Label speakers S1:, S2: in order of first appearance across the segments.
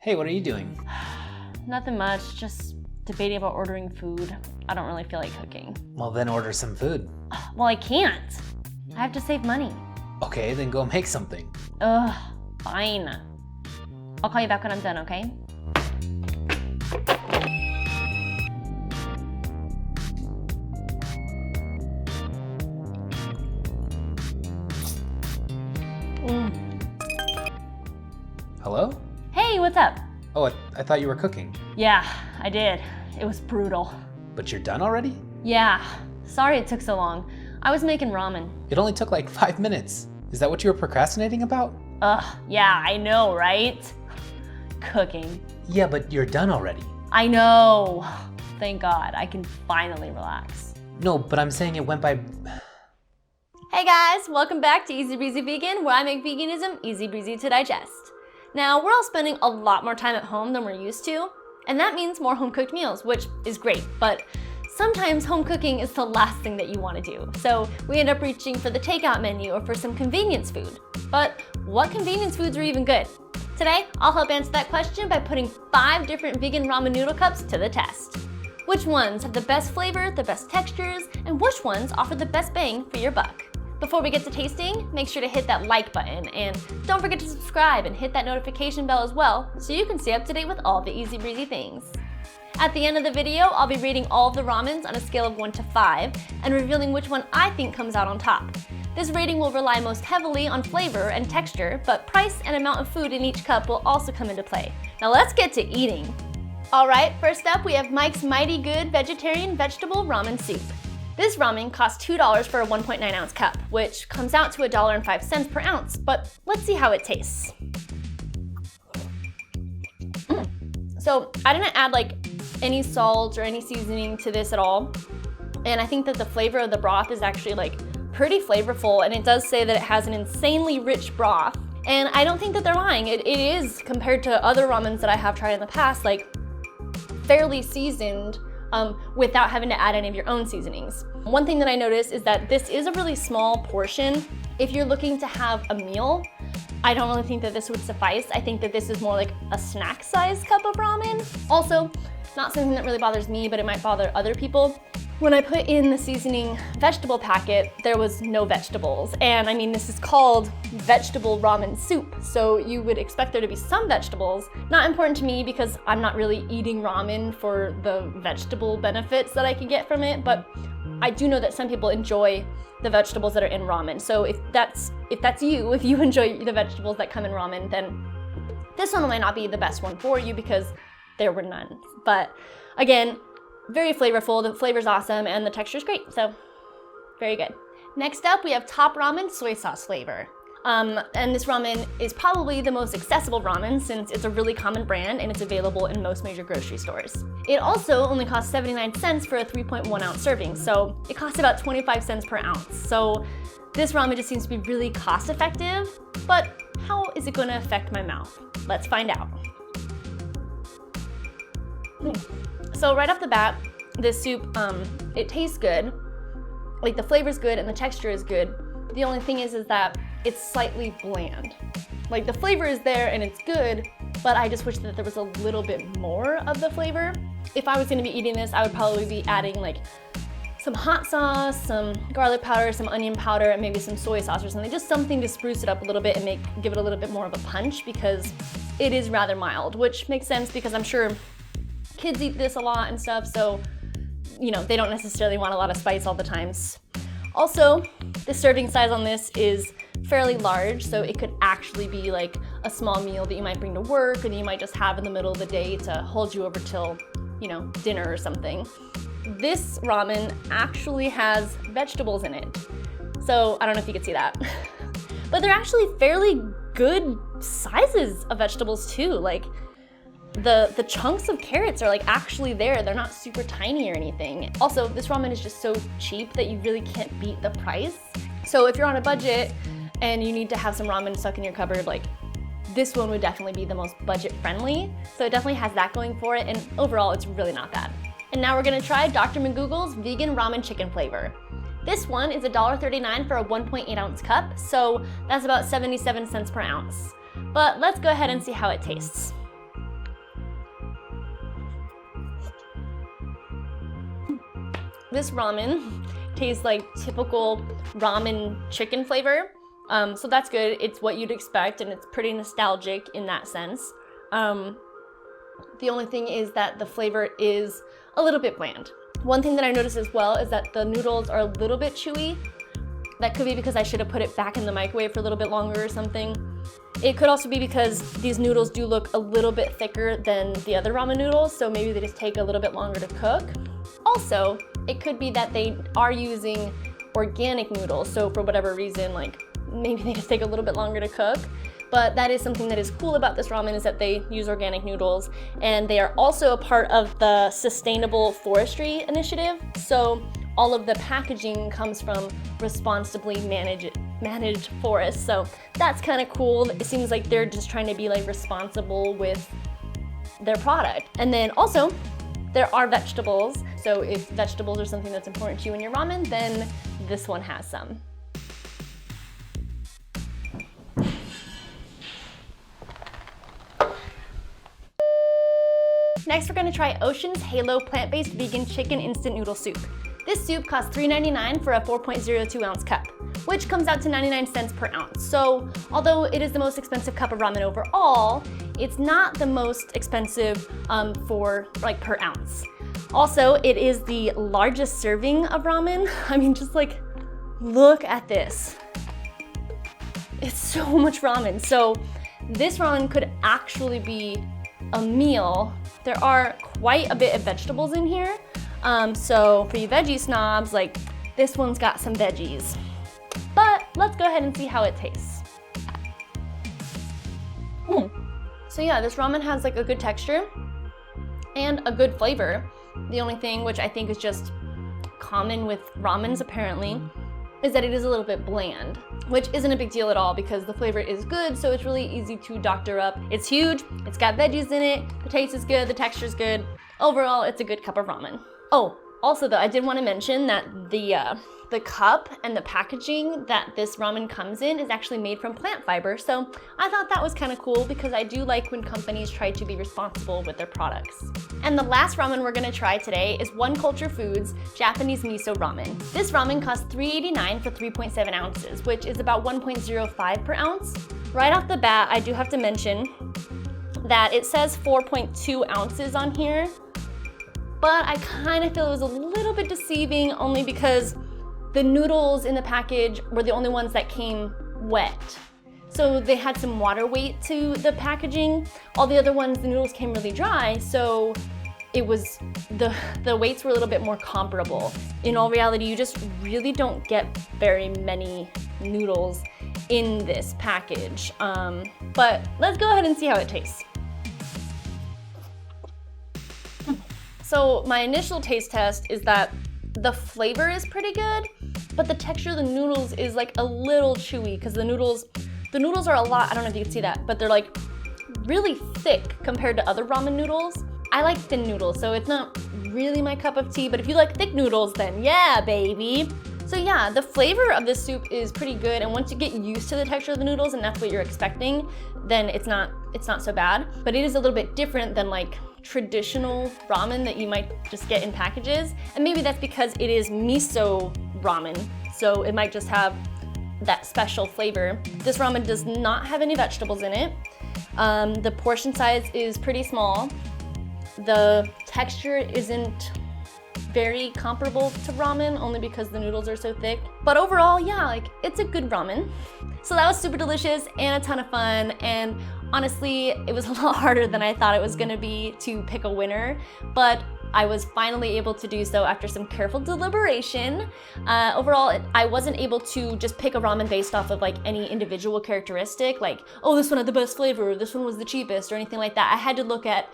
S1: Hey, what are you doing?
S2: Nothing much, just debating about ordering food. I don't really feel like cooking.
S1: Well, then order some food.
S2: Well, I can't. I have to save money.
S1: Okay, then go make something.
S2: Ugh, fine. I'll call you back when I'm done, okay?
S1: Hello?
S2: Hey, what's up?
S1: Oh, I thought you were cooking.
S2: Yeah, I did. It was brutal.
S1: But you're done already?
S2: Yeah, sorry it took so long. I was making ramen.
S1: It only took like 5 minutes. Is that what you were procrastinating about?
S2: Ugh, yeah, I know, right? Cooking.
S1: Yeah, but you're done already.
S2: I know. Thank God, I can finally relax.
S1: No, but I'm saying it went by...
S2: Hey guys, welcome back to Easy Breezy Vegan, where I make veganism easy breezy to digest. Now, we're all spending a lot more time at home than we're used to, and that means more home-cooked meals, which is great, but sometimes home cooking is the last thing that you want to do. So we end up reaching for the takeout menu or for some convenience food. But what convenience foods are even good? Today, I'll help answer that question by putting 5 different vegan ramen noodle cups to the test. Which ones have the best flavor, the best textures, and which ones offer the best bang for your buck? Before we get to tasting, make sure to hit that like button and don't forget to subscribe and hit that notification bell as well so you can stay up to date with all the easy breezy things. At the end of the video, I'll be rating all of the ramens on a scale of 1 to 5 and revealing which one I think comes out on top. This rating will rely most heavily on flavor and texture, but price and amount of food in each cup will also come into play. Now let's get to eating. Alright, first up we have Mike's Mighty Good Vegetarian Vegetable Ramen Soup. This ramen costs $2 for a 1.9 ounce cup, which comes out to $1.05 per ounce, but let's see how it tastes. So I didn't add like any salt or any seasoning to this at all, and I think that the flavor of the broth is actually like pretty flavorful, and it does say that it has an insanely rich broth, and I don't think that they're lying. It is, compared to other ramens that I have tried in the past, like fairly seasoned without having to add any of your own seasonings. One thing that I noticed is that this is a really small portion. If you're looking to have a meal, I don't really think that this would suffice. I think that this is more like a snack size cup of ramen. Also, not something that really bothers me, but it might bother other people. When I put in the seasoning vegetable packet, there was no vegetables. And I mean, this is called vegetable ramen soup, so you would expect there to be some vegetables. Not important to me because I'm not really eating ramen for the vegetable benefits that I could get from it, but I do know that some people enjoy the vegetables that are in ramen. So if that's you, if you enjoy the vegetables that come in ramen, then this one might not be the best one for you because there were none. But again, very flavorful, the flavor's awesome, and the texture's great, so very good. Next up, we have Top Ramen soy sauce flavor. And this ramen is probably the most accessible ramen since it's a really common brand and it's available in most major grocery stores. It also only costs 79 cents for a 3.1 ounce serving, so it costs about 25 cents per ounce. So this ramen just seems to be really cost effective, but how is it gonna affect my mouth? Let's find out. So right off the bat, this soup, it tastes good. Like the flavor's good and the texture is good. The only thing is that it's slightly bland. Like the flavor is there and it's good, but I just wish that there was a little bit more of the flavor. If I was gonna be eating this, I would probably be adding like some hot sauce, some garlic powder, some onion powder, and maybe some soy sauce or something. Just something to spruce it up a little bit and give it a little bit more of a punch because it is rather mild, which makes sense because I'm sure kids eat this a lot and stuff, so you know, they don't necessarily want a lot of spice all the times. Also, the serving size on this is fairly large, so it could actually be like a small meal that you might bring to work or that you might just have in the middle of the day to hold you over till, you know, dinner or something. This ramen actually has vegetables in it, so I don't know if you could see that. But they're actually fairly good sizes of vegetables too. Like the chunks of carrots are like actually there. They're not super tiny or anything. Also, this ramen is just so cheap that you really can't beat the price. So if you're on a budget and you need to have some ramen stuck in your cupboard, like this one would definitely be the most budget friendly. So it definitely has that going for it, and overall it's really not bad. And now we're gonna try Dr. McGoogle's vegan ramen chicken flavor. This one is $1.39 for a 1.8 ounce cup, so that's about 77 cents per ounce. But let's go ahead and see how it tastes. This ramen tastes like typical ramen chicken flavor. So that's good. It's what you'd expect, and it's pretty nostalgic in that sense. The only thing is that the flavor is a little bit bland. One thing that I noticed as well is that the noodles are a little bit chewy. That could be because I should have put it back in the microwave for a little bit longer or something. It could also be because these noodles do look a little bit thicker than the other ramen noodles, so maybe they just take a little bit longer to cook. Also, it could be that they are using organic noodles, so for whatever reason, like maybe they just take a little bit longer to cook. But that is something that is cool about this ramen, is that they use organic noodles, and they are also a part of the Sustainable Forestry Initiative. So all of the packaging comes from responsibly managed forests. So that's kind of cool. It seems like they're just trying to be like responsible with their product. And then also there are vegetables. So if vegetables are something that's important to you in your ramen, then this one has some. Next, we're gonna try Ocean's Halo plant-based vegan chicken instant noodle soup. This soup costs $3.99 for a 4.02 ounce cup, which comes out to 99 cents per ounce. So although it is the most expensive cup of ramen overall, it's not the most expensive for like per ounce. Also, it is the largest serving of ramen. I mean, just like, look at this. It's so much ramen. So this ramen could actually be a meal. There are quite a bit of vegetables in here. So for you veggie snobs, like this one's got some veggies. But let's go ahead and see how it tastes. So yeah, this ramen has like a good texture and a good flavor. The only thing, which I think is just common with ramens apparently, is that it is a little bit bland, which isn't a big deal at all because the flavor is good, so it's really easy to doctor up. It's huge, it's got veggies in it, the taste is good, the texture is good. Overall, it's a good cup of ramen. Oh, also though, I did want to mention that the cup and the packaging that this ramen comes in is actually made from plant fiber, so I thought that was kind of cool because I do like when companies try to be responsible with their products. And the last ramen we're gonna try today is One Culture Foods Japanese Miso Ramen. This ramen costs $3.89 for 3.7 ounces, which is about 1.05 per ounce. Right off the bat, I do have to mention that it says 4.2 ounces on here, but I kind of feel it was a little bit deceiving only because the noodles in the package were the only ones that came wet. So they had some water weight to the packaging. All the other ones, the noodles came really dry, so it was, the weights were a little bit more comparable. In all reality, you just really don't get very many noodles in this package. But let's go ahead and see how it tastes. So my initial taste test is that the flavor is pretty good, but the texture of the noodles is like a little chewy because the noodles are a lot, I don't know if you can see that, but they're like really thick compared to other ramen noodles. I like thin noodles, so it's not really my cup of tea, but if you like thick noodles, then yeah, baby. So yeah, the flavor of this soup is pretty good, and once you get used to the texture of the noodles and that's what you're expecting, then it's not so bad. But it is a little bit different than like traditional ramen that you might just get in packages, and maybe that's because it is miso ramen, so it might just have that special flavor. This ramen does not have any vegetables in it. The portion size is pretty small. The texture isn't very comparable to ramen only because the noodles are so thick. But overall, yeah, like it's a good ramen. So that was super delicious and a ton of fun, and honestly, it was a lot harder than I thought it was gonna be to pick a winner, but I was finally able to do so after some careful deliberation. Overall, I wasn't able to just pick a ramen based off of like any individual characteristic, like, oh, this one had the best flavor, or this one was the cheapest, or anything like that. I had to look at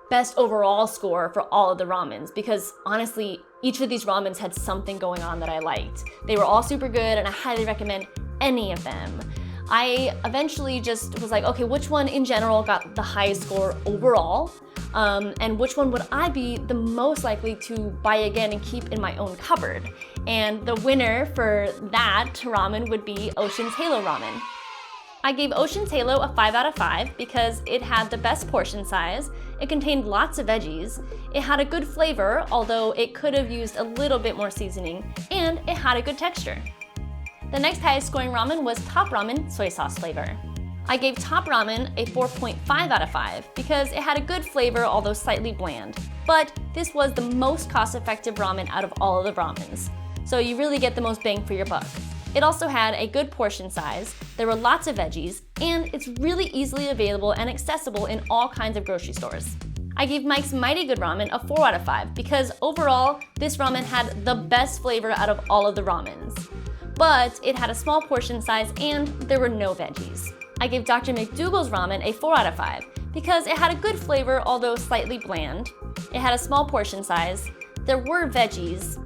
S2: best overall score for all of the ramens because honestly, each of these ramens had something going on that I liked. They were all super good and I highly recommend any of them. I eventually just was like, okay, which one in general got the highest score overall? And which one would I be the most likely to buy again and keep in my own cupboard? And the winner for that ramen would be Ocean's Halo Ramen. I gave Ocean's Halo a 5 out of 5 because it had the best portion size, it contained lots of veggies, it had a good flavor, although it could have used a little bit more seasoning, and it had a good texture. The next highest scoring ramen was Top Ramen soy sauce flavor. I gave Top Ramen a 4.5 out of 5 because it had a good flavor, although slightly bland. But this was the most cost-effective ramen out of all of the ramens, so you really get the most bang for your buck. It also had a good portion size, there were lots of veggies, and it's really easily available and accessible in all kinds of grocery stores. I gave Mike's Mighty Good Ramen a 4 out of 5 because overall, this ramen had the best flavor out of all of the ramens. But it had a small portion size and there were no veggies. I gave Dr. McDougall's ramen a 4 out of 5 because it had a good flavor, although slightly bland. It had a small portion size, there were veggies,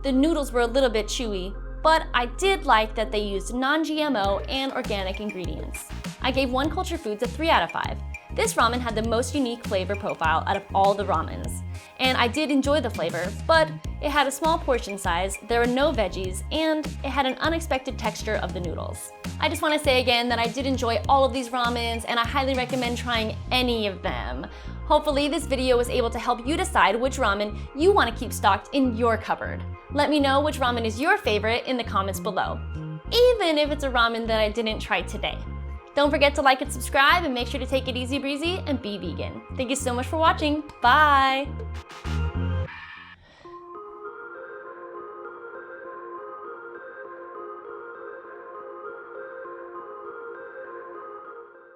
S2: the noodles were a little bit chewy, but I did like that they used non-GMO and organic ingredients. I gave One Culture Foods a 3 out of 5. This ramen had the most unique flavor profile out of all the ramens. And I did enjoy the flavor, but it had a small portion size, there were no veggies, and it had an unexpected texture of the noodles. I just want to say again that I did enjoy all of these ramens, and I highly recommend trying any of them. Hopefully this video was able to help you decide which ramen you want to keep stocked in your cupboard. Let me know which ramen is your favorite in the comments below, even if it's a ramen that I didn't try today. Don't forget to like and subscribe, and make sure to take it easy breezy and be vegan. Thank you so much for watching. Bye!